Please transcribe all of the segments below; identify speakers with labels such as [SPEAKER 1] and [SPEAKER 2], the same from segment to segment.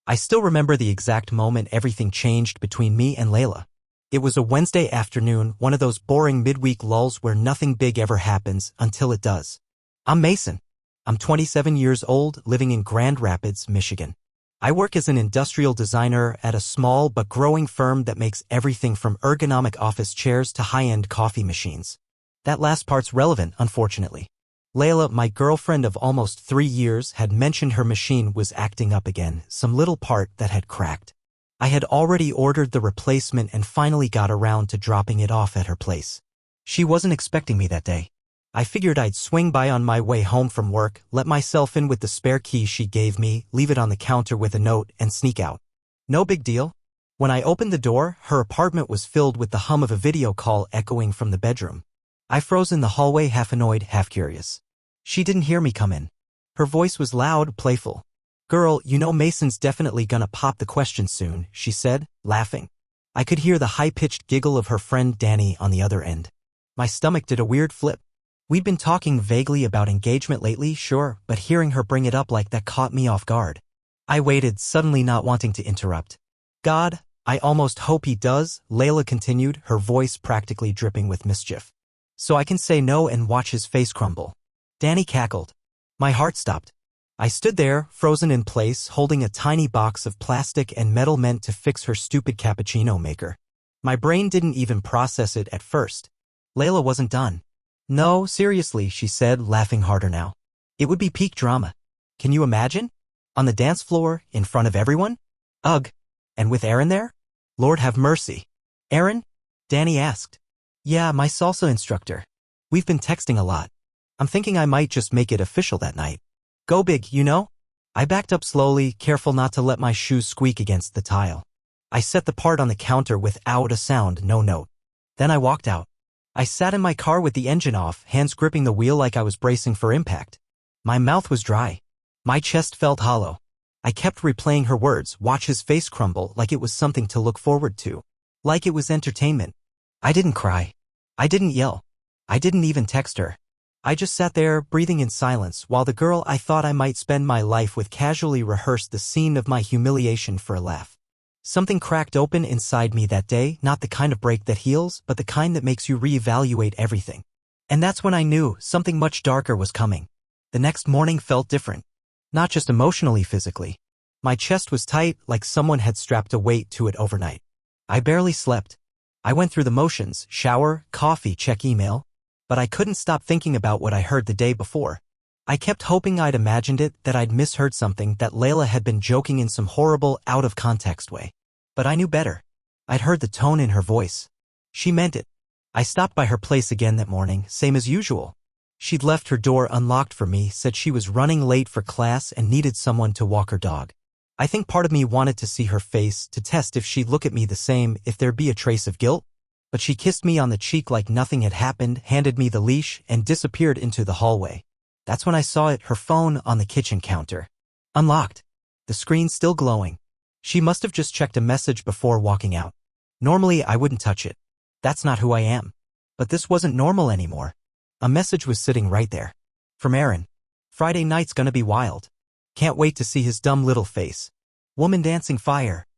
[SPEAKER 1] I still remember the exact moment everything changed between me and Layla. It was a Wednesday afternoon, one of those boring midweek lulls where nothing big ever happens until it does. I'm Mason. I'm 27 years old, living in Grand Rapids, Michigan. I work as an industrial designer at a small but growing firm that makes everything from ergonomic office chairs to high-end coffee machines. That last part's relevant, unfortunately. Layla, my girlfriend of almost 3 years, had mentioned her machine was acting up again, some little part that had cracked. I had already ordered the replacement and finally got around to dropping it off at her place. She wasn't expecting me that day. I figured I'd swing by on my way home from work, let myself in with the spare key she gave me, leave it on the counter with a note, and sneak out. No big deal. When I opened the door, her apartment was filled with the hum of a video call echoing from the bedroom. I froze in the hallway, half annoyed, half curious. She didn't hear me come in. Her voice was loud, playful. "Girl, you know Mason's definitely gonna pop the question soon," she said, laughing. I could hear the high-pitched giggle of her friend Danny on the other end. My stomach did a weird flip. We'd been talking vaguely about engagement lately, sure, but hearing her bring it up like that caught me off guard. I waited, suddenly not wanting to interrupt. "God, I almost hope he does," Layla continued, her voice practically dripping with mischief. "So I can say no and watch his face crumble." Danny cackled. My heart stopped. I stood there, frozen in place, holding a tiny box of plastic and metal meant to fix her stupid cappuccino maker. My brain didn't even process it at first. Layla wasn't done. "No, seriously," she said, laughing harder now. "It would be peak drama. Can you imagine? On the dance floor, in front of everyone? Ugh. And with Aaron there? Lord have mercy." "Aaron?" Danny asked. "Yeah, my salsa instructor. We've been texting a lot. I'm thinking I might just make it official that night. Go big, you know?" I backed up slowly, careful not to let my shoes squeak against the tile. I set the part on the counter without a sound, no note. Then I walked out. I sat in my car with the engine off, hands gripping the wheel like I was bracing for impact. My mouth was dry. My chest felt hollow. I kept replaying her words, watch his face crumble, like it was something to look forward to. Like it was entertainment. I didn't cry. I didn't yell. I didn't even text her. I just sat there, breathing in silence, while the girl I thought I might spend my life with casually rehearsed the scene of my humiliation for a laugh. Something cracked open inside me that day, not the kind of break that heals, but the kind that makes you reevaluate everything. And that's when I knew something much darker was coming. The next morning felt different. Not just emotionally, physically. My chest was tight, like someone had strapped a weight to it overnight. I barely slept. I went through the motions, shower, coffee, check email. But I couldn't stop thinking about what I heard the day before. I kept hoping I'd imagined it, that I'd misheard something, that Layla had been joking in some horrible, out-of-context way. But I knew better. I'd heard the tone in her voice. She meant it. I stopped by her place again that morning, same as usual. She'd left her door unlocked for me, said she was running late for class and needed someone to walk her dog. I think part of me wanted to see her face, to test if she'd look at me the same, if there'd be a trace of guilt. But she kissed me on the cheek like nothing had happened, handed me the leash, and disappeared into the hallway. That's when I saw it, her phone on the kitchen counter. Unlocked. The screen still glowing. She must have just checked a message before walking out. Normally, I wouldn't touch it. That's not who I am. But this wasn't normal anymore. A message was sitting right there. From Aaron. "Friday night's gonna be wild. Can't wait to see his dumb little face. Woman dancing fire."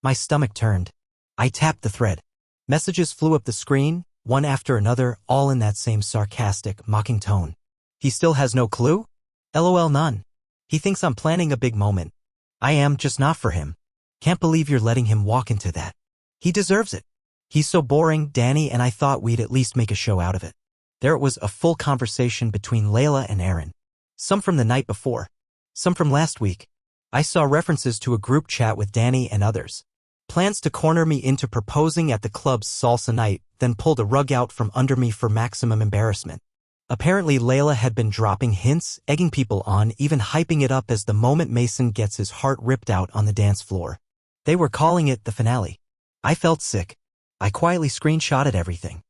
[SPEAKER 1] My stomach turned. I tapped the thread. Messages flew up the screen, one after another, all in that same sarcastic, mocking tone. "He still has no clue? LOL, none. He thinks I'm planning a big moment. I am, just not for him. Can't believe you're letting him walk into that. He deserves it. He's so boring, Danny, and I thought we'd at least make a show out of it." There it was, a full conversation between Layla and Aaron. Some from the night before. Some from last week. I saw references to a group chat with Danny and others. Plans to corner me into proposing at the club's salsa night, then pull the rug out from under me for maximum embarrassment. Apparently Layla had been dropping hints, egging people on, even hyping it up as the moment Mason gets his heart ripped out on the dance floor. They were calling it the finale. I felt sick. I quietly screenshotted everything.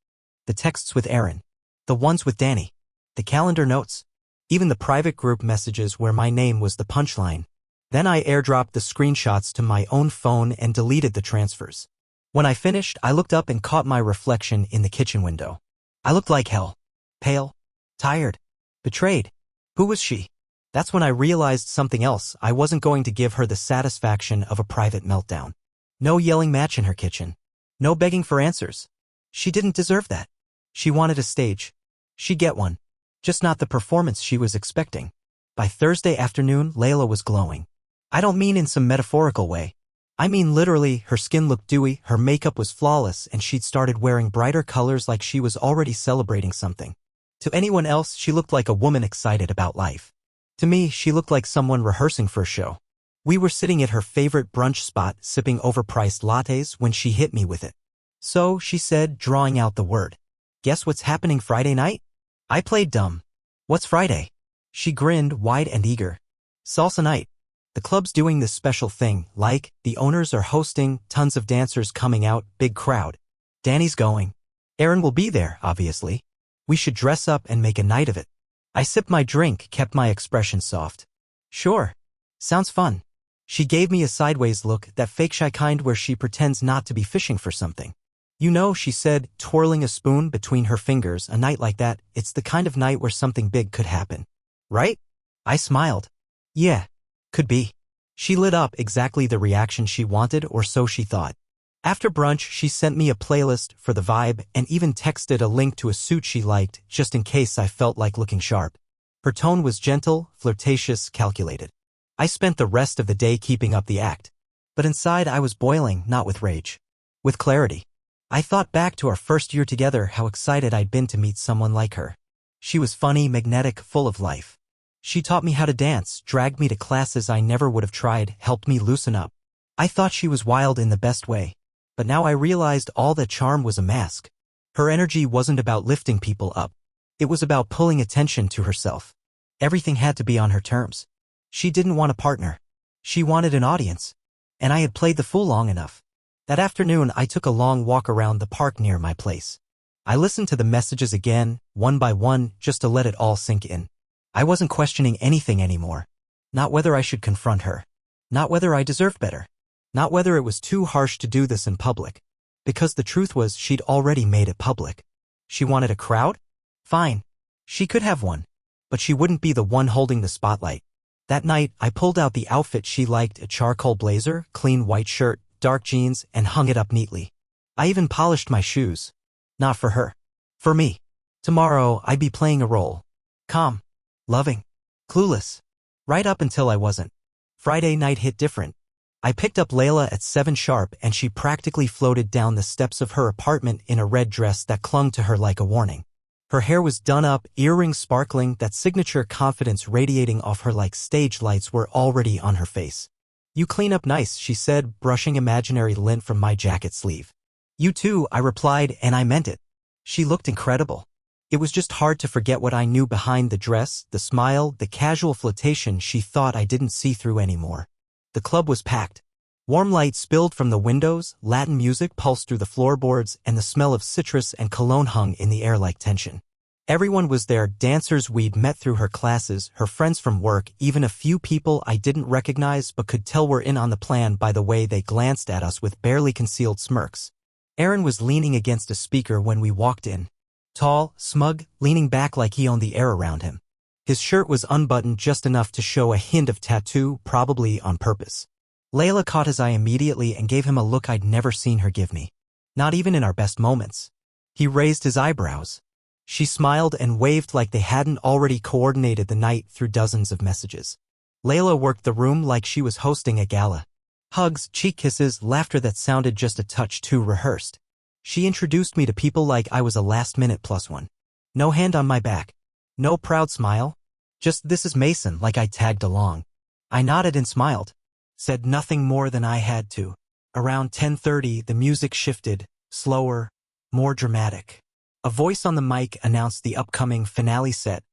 [SPEAKER 1] The texts with Aaron. The ones with Danny. The calendar notes. Even the private group messages where my name was the punchline. Then I airdropped the screenshots to my own phone and deleted the transfers. When I finished, I looked up and caught my reflection in the kitchen window. I looked like hell. Pale. Tired. Betrayed. Who was she? That's when I realized something else. I wasn't going to give her the satisfaction of a private meltdown. No yelling match in her kitchen. No begging for answers. She didn't deserve that. She wanted a stage. She'd get one. Just not the performance she was expecting. By Thursday afternoon, Layla was glowing. I don't mean in some metaphorical way. I mean literally, her skin looked dewy, her makeup was flawless, and she'd started wearing brighter colors like she was already celebrating something. To anyone else, she looked like a woman excited about life. To me, she looked like someone rehearsing for a show. We were sitting at her favorite brunch spot sipping overpriced lattes when she hit me with it. So, she said, drawing out the word. Guess what's happening Friday night? I played dumb. What's Friday? She grinned, wide and eager. Salsa night. The club's doing this special thing, like, the owners are hosting, tons of dancers coming out, big crowd. Danny's going. Aaron will be there, obviously. We should dress up and make a night of it. I sipped my drink, kept my expression soft. Sure. Sounds fun. She gave me a sideways look, that fake shy kind where she pretends not to be fishing for something. You know, she said, twirling a spoon between her fingers, a night like that, it's the kind of night where something big could happen. Right? I smiled. Yeah. Could be. She lit up, exactly the reaction she wanted, or so she thought. After brunch, she sent me a playlist for the vibe and even texted a link to a suit she liked, just in case I felt like looking sharp. Her tone was gentle, flirtatious, calculated. I spent the rest of the day keeping up the act. But inside I was boiling, not with rage. With clarity. I thought back to our first year together, how excited I'd been to meet someone like her. She was funny, magnetic, full of life. She taught me how to dance, dragged me to classes I never would have tried, helped me loosen up. I thought she was wild in the best way. But now I realized all that charm was a mask. Her energy wasn't about lifting people up. It was about pulling attention to herself. Everything had to be on her terms. She didn't want a partner. She wanted an audience. And I had played the fool long enough. That afternoon, I took a long walk around the park near my place. I listened to the messages again, one by one, just to let it all sink in. I wasn't questioning anything anymore. Not whether I should confront her. Not whether I deserved better. Not whether it was too harsh to do this in public. Because the truth was, she'd already made it public. She wanted a crowd? Fine. She could have one. But she wouldn't be the one holding the spotlight. That night, I pulled out the outfit she liked, a charcoal blazer, clean white shirt, dark jeans, and hung it up neatly. I even polished my shoes. Not for her. For me. Tomorrow, I'd be playing a role. Calm. Loving. Clueless. Right up until I wasn't. Friday night hit different. I picked up Layla at 7 sharp and she practically floated down the steps of her apartment in a red dress that clung to her like a warning. Her hair was done up, earrings sparkling, that signature confidence radiating off her like stage lights were already on her face. You clean up nice, she said, brushing imaginary lint from my jacket sleeve. You too, I replied, and I meant it. She looked incredible. It was just hard to forget what I knew behind the dress, the smile, the casual flirtation she thought I didn't see through anymore. The club was packed. Warm light spilled from the windows, Latin music pulsed through the floorboards, and the smell of citrus and cologne hung in the air like tension. Everyone was there, dancers we'd met through her classes, her friends from work, even a few people I didn't recognize but could tell were in on the plan by the way they glanced at us with barely concealed smirks. Aaron was leaning against a speaker when we walked in. Tall, smug, leaning back like he owned the air around him. His shirt was unbuttoned just enough to show a hint of tattoo, probably on purpose. Layla caught his eye immediately and gave him a look I'd never seen her give me. Not even in our best moments. He raised his eyebrows. She smiled and waved like they hadn't already coordinated the night through dozens of messages. Layla worked the room like she was hosting a gala. Hugs, cheek kisses, laughter that sounded just a touch too rehearsed. She introduced me to people like I was a last-minute plus one. No hand on my back. No proud smile. Just this is Mason, like I tagged along. I nodded and smiled. Said nothing more than I had to. Around 10:30, the music shifted, slower, more dramatic. A voice on the mic announced the upcoming finale set,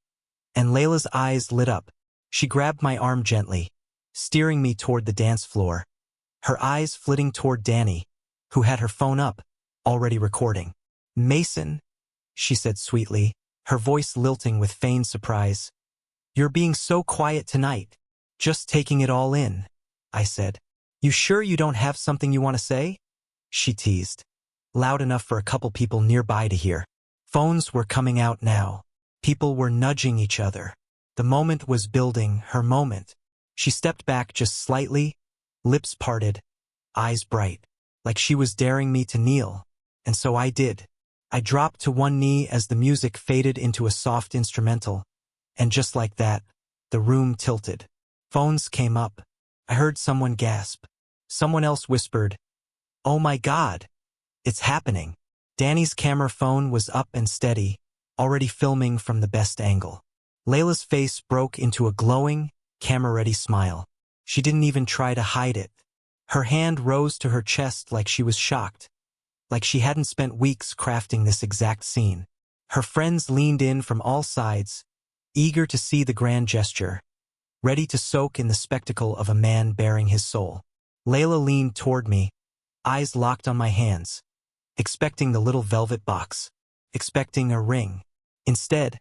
[SPEAKER 1] and Layla's eyes lit up. She grabbed my arm gently, steering me toward the dance floor. Her eyes flitting toward Danny, who had her phone up, already recording. Mason, she said sweetly, her voice lilting with feigned surprise. You're being so quiet tonight. Just taking it all in, I said. You sure you don't have something you want to say? She teased. Loud enough for a couple people nearby to hear. Phones were coming out now. People were nudging each other. The moment was building, her moment. She stepped back just slightly, lips parted, eyes bright, like she was daring me to kneel. And so I did. I dropped to one knee as the music faded into a soft instrumental, and just like that, the room tilted. Phones came up. I heard someone gasp. Someone else whispered, "Oh my God, it's happening." Danny's camera phone was up and steady, already filming from the best angle. Layla's face broke into a glowing, camera-ready smile. She didn't even try to hide it. Her hand rose to her chest like she was shocked, like she hadn't spent weeks crafting this exact scene. Her friends leaned in from all sides, eager to see the grand gesture, ready to soak in the spectacle of a man bearing his soul. Layla leaned toward me, eyes locked on my hands, expecting the little velvet box, expecting a ring. Instead,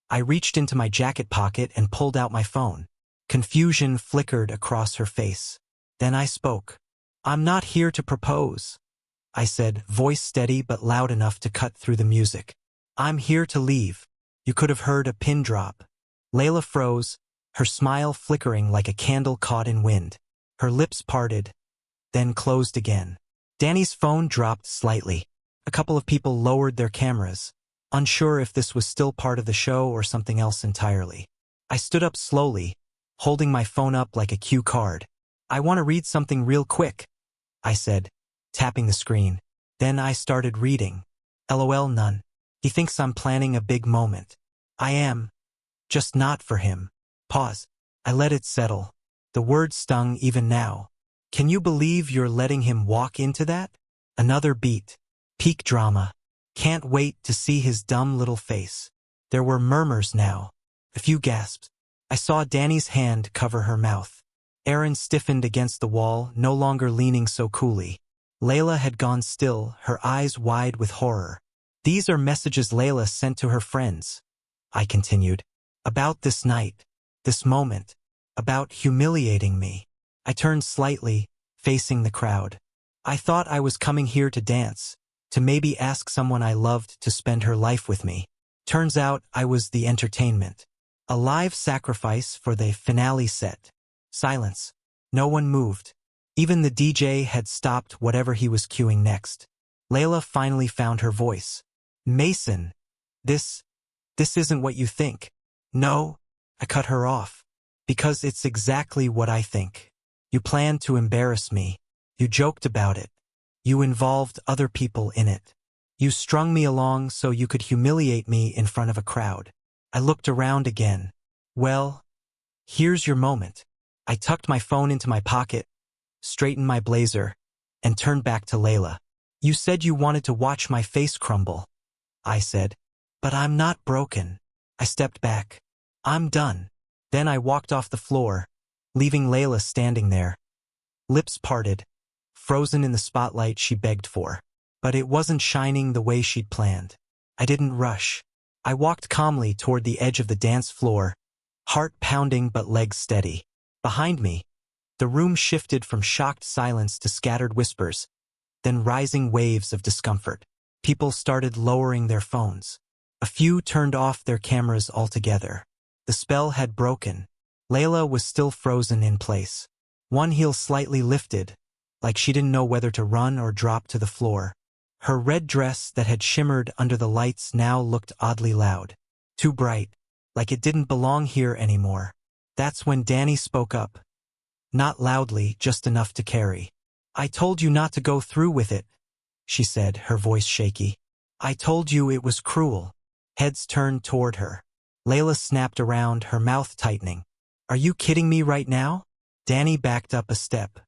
[SPEAKER 1] I reached into my jacket pocket and pulled out my phone. Confusion flickered across her face. Then I spoke. "I'm not here to propose," I said, voice steady but loud enough to cut through the music. "I'm here to leave." You could have heard a pin drop. Layla froze, her smile flickering like a candle caught in wind. Her lips parted, then closed again. Danny's phone dropped slightly. A couple of people lowered their cameras, unsure if this was still part of the show or something else entirely. I stood up slowly, holding my phone up like a cue card. "I want to read something real quick," I said, tapping the screen. Then I started reading. LOL none. He thinks I'm planning a big moment. I am. Just not for him. Pause. I let it settle. The word stung even now. Can you believe you're letting him walk into that? Another beat. Peak drama. Can't wait to see his dumb little face. There were murmurs now. A few gasps. I saw Danny's hand cover her mouth. Erin stiffened against the wall, no longer leaning so coolly. Layla had gone still, her eyes wide with horror. "These are messages Layla sent to her friends," I continued. "About this night, this moment, about humiliating me." I turned slightly, facing the crowd. "I thought I was coming here to dance, to maybe ask someone I loved to spend her life with me. Turns out I was the entertainment. A live sacrifice for the finale set." Silence. No one moved. Even the DJ had stopped whatever he was cueing next. Layla finally found her voice. "Mason, this isn't what you think." "No," I cut her off. "Because it's exactly what I think. You planned to embarrass me. You joked about it. You involved other people in it. You strung me along so you could humiliate me in front of a crowd." I looked around again. "Well, here's your moment." I tucked my phone into my pocket, straightened my blazer, and turned back to Layla. "You said you wanted to watch my face crumble," I said. "But I'm not broken." I stepped back. "I'm done." Then I walked off the floor, leaving Layla standing there, lips parted, frozen in the spotlight she begged for. But it wasn't shining the way she'd planned. I didn't rush. I walked calmly toward the edge of the dance floor, heart pounding but legs steady. Behind me, the room shifted from shocked silence to scattered whispers, then rising waves of discomfort. People started lowering their phones. A few turned off their cameras altogether. The spell had broken. Layla was still frozen in place. One heel slightly lifted, like she didn't know whether to run or drop to the floor. Her red dress that had shimmered under the lights now looked oddly loud. Too bright, like it didn't belong here anymore. That's when Danny spoke up. Not loudly, just enough to carry. "I told you not to go through with it," she said, her voice shaky. "I told you it was cruel." Heads turned toward her. Layla snapped around, her mouth tightening. "Are you kidding me right now?" Danny backed up a step.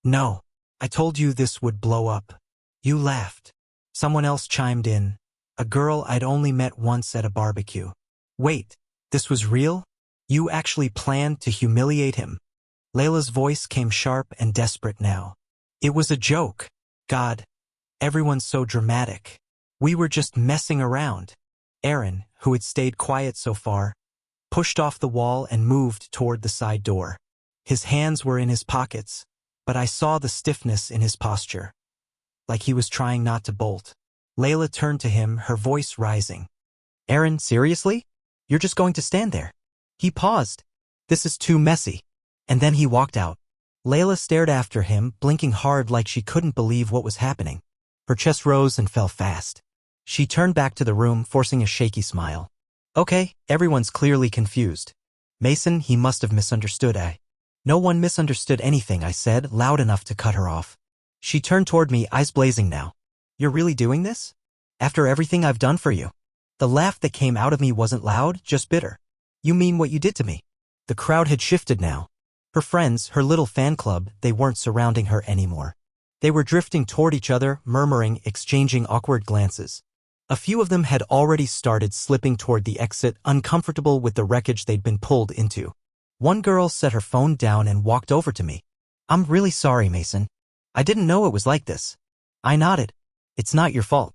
[SPEAKER 1] "No. I told you this would blow up." "You laughed." Someone else chimed in, a girl I'd only met once at a barbecue. "Wait, this was real? You actually planned to humiliate him?" Layla's voice came sharp and desperate now. "It was a joke. God, everyone's so dramatic. We were just messing around." Aaron, who had stayed quiet so far, pushed off the wall and moved toward the side door. His hands were in his pockets, but I saw the stiffness in his posture, like he was trying not to bolt. Layla turned to him, her voice rising. "Aaron, seriously? You're just going to stand there?" He paused. This is too messy. And then he walked out. Layla stared after him, blinking hard like she couldn't believe what was happening. Her chest rose and fell fast. She turned back to the room, forcing a shaky smile. Okay, everyone's clearly confused. Mason, he must have misunderstood. No one misunderstood anything, I said, loud enough to cut her off. She turned toward me, eyes blazing now. You're really doing this? After everything I've done for you? The laugh that came out of me wasn't loud, just bitter. You mean what you did to me? The crowd had shifted now. Her friends, her little fan club, they weren't surrounding her anymore. They were drifting toward each other, murmuring, exchanging awkward glances. A few of them had already started slipping toward the exit, uncomfortable with the wreckage they'd been pulled into. One girl set her phone down and walked over to me. I'm really sorry, Mason. I didn't know it was like this. I nodded. It's not your fault.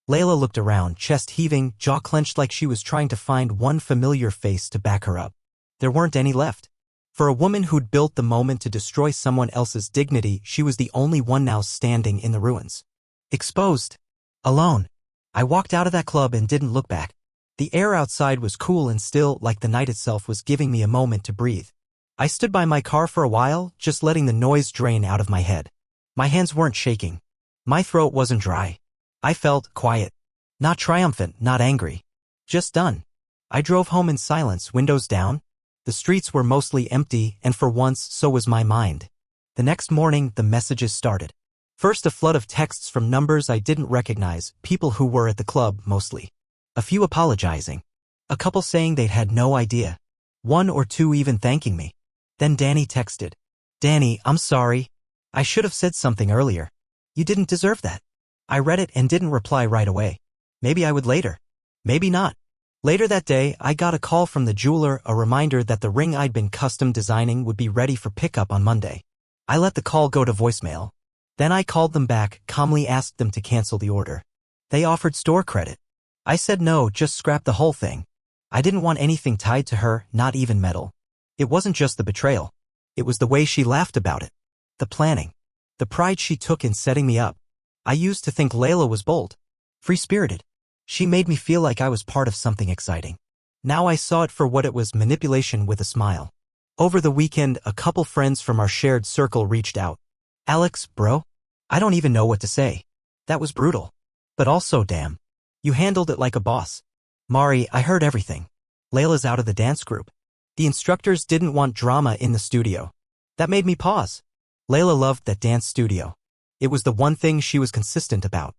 [SPEAKER 1] Layla looked around, chest heaving, jaw clenched like she was trying to find one familiar face to back her up. There weren't any left. For a woman who'd built the moment to destroy someone else's dignity, she was the only one now standing in the ruins. Exposed. Alone. I walked out of that club and didn't look back. The air outside was cool and still, like the night itself was giving me a moment to breathe. I stood by my car for a while, just letting the noise drain out of my head. My hands weren't shaking. My throat wasn't dry. I felt quiet. Not triumphant, not angry. Just done. I drove home in silence, windows down. The streets were mostly empty, and for once, so was my mind. The next morning, the messages started. First, a flood of texts from numbers I didn't recognize, people who were at the club, mostly. A few apologizing. A couple saying they'd had no idea. One or two even thanking me. Then Danny texted. Danny, I'm sorry. I should have said something earlier. You didn't deserve that. I read it and didn't reply right away. Maybe I would later. Maybe not. Later that day, I got a call from the jeweler, a reminder that the ring I'd been custom designing would be ready for pickup on Monday. I let the call go to voicemail. Then I called them back, calmly asked them to cancel the order. They offered store credit. I said no, just scrap the whole thing. I didn't want anything tied to her, not even metal. It wasn't just the betrayal. It was the way she laughed about it. The planning. The pride she took in setting me up. I used to think Layla was bold. Free-spirited. She made me feel like I was part of something exciting. Now I saw it for what it was, manipulation with a smile. Over the weekend, a couple friends from our shared circle reached out. Alex, bro? I don't even know what to say. That was brutal. But also, damn. You handled it like a boss. Mari, I heard everything. Layla's out of the dance group. The instructors didn't want drama in the studio. That made me pause. Layla loved that dance studio. It was the one thing she was consistent about.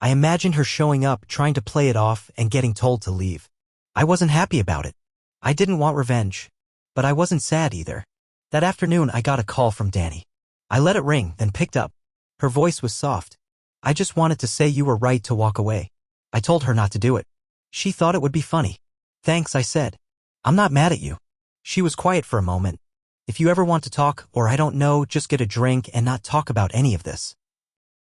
[SPEAKER 1] I imagined her showing up, trying to play it off, and getting told to leave. I wasn't happy about it. I didn't want revenge. But I wasn't sad either. That afternoon, I got a call from Danny. I let it ring, then picked up. Her voice was soft. I just wanted to say you were right to walk away. I told her not to do it. She thought it would be funny. Thanks, I said. I'm not mad at you. She was quiet for a moment. If you ever want to talk, or I don't know, just get a drink and not talk about any of this.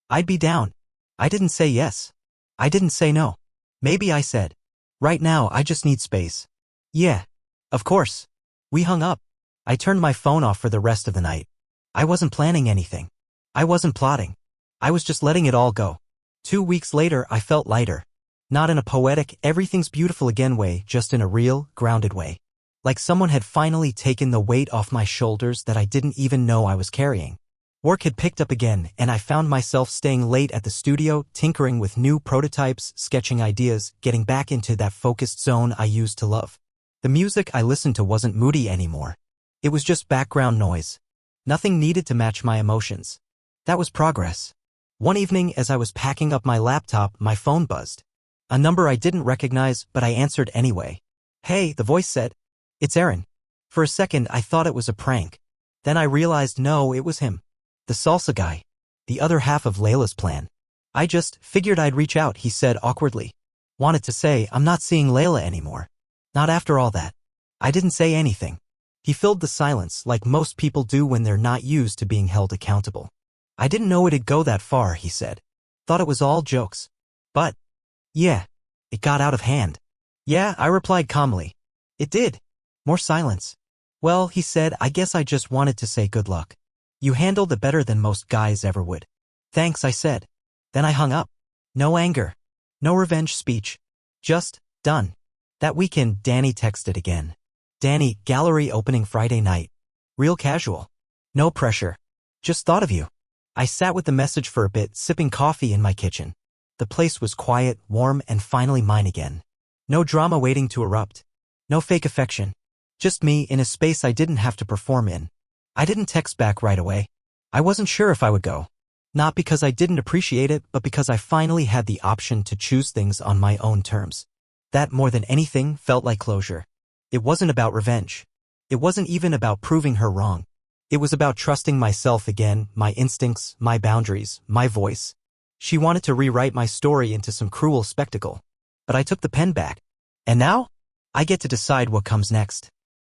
[SPEAKER 1] I'd be down. I didn't say yes. I didn't say no. Maybe I said. Right now, I just need space. Yeah. Of course. We hung up. I turned my phone off for the rest of the night. I wasn't planning anything. I wasn't plotting. I was just letting it all go. 2 weeks later, I felt lighter. Not in a poetic, everything's beautiful again way, just in a real, grounded way. Like someone had finally taken the weight off my shoulders that I didn't even know I was carrying. Work had picked up again, and I found myself staying late at the studio, tinkering with new prototypes, sketching ideas, getting back into that focused zone I used to love. The music I listened to wasn't moody anymore. It was just background noise. Nothing needed to match my emotions. That was progress. One evening, as I was packing up my laptop, my phone buzzed. A number I didn't recognize, but I answered anyway. Hey, the voice said. It's Aaron. For a second, I thought it was a prank. Then I realized no, it was him. The salsa guy. The other half of Layla's plan. I just figured I'd reach out, he said awkwardly. Wanted to say, I'm not seeing Layla anymore. Not after all that. I didn't say anything. He filled the silence like most people do when they're not used to being held accountable. I didn't know it'd go that far, he said. Thought it was all jokes. But, yeah, it got out of hand. Yeah, I replied calmly. It did. More silence. Well, he said, I guess I just wanted to say good luck. You handled it better than most guys ever would. Thanks, I said. Then I hung up. No anger. No revenge speech. Just, done. That weekend, Danny texted again. Danny, gallery opening Friday night. Real casual. No pressure. Just thought of you. I sat with the message for a bit, sipping coffee in my kitchen. The place was quiet, warm, and finally mine again. No drama waiting to erupt. No fake affection. Just me in a space I didn't have to perform in. I didn't text back right away. I wasn't sure if I would go. Not because I didn't appreciate it, but because I finally had the option to choose things on my own terms. That, more than anything, felt like closure. It wasn't about revenge. It wasn't even about proving her wrong. It was about trusting myself again, my instincts, my boundaries, my voice. She wanted to rewrite my story into some cruel spectacle. But I took the pen back. And now, I get to decide what comes next.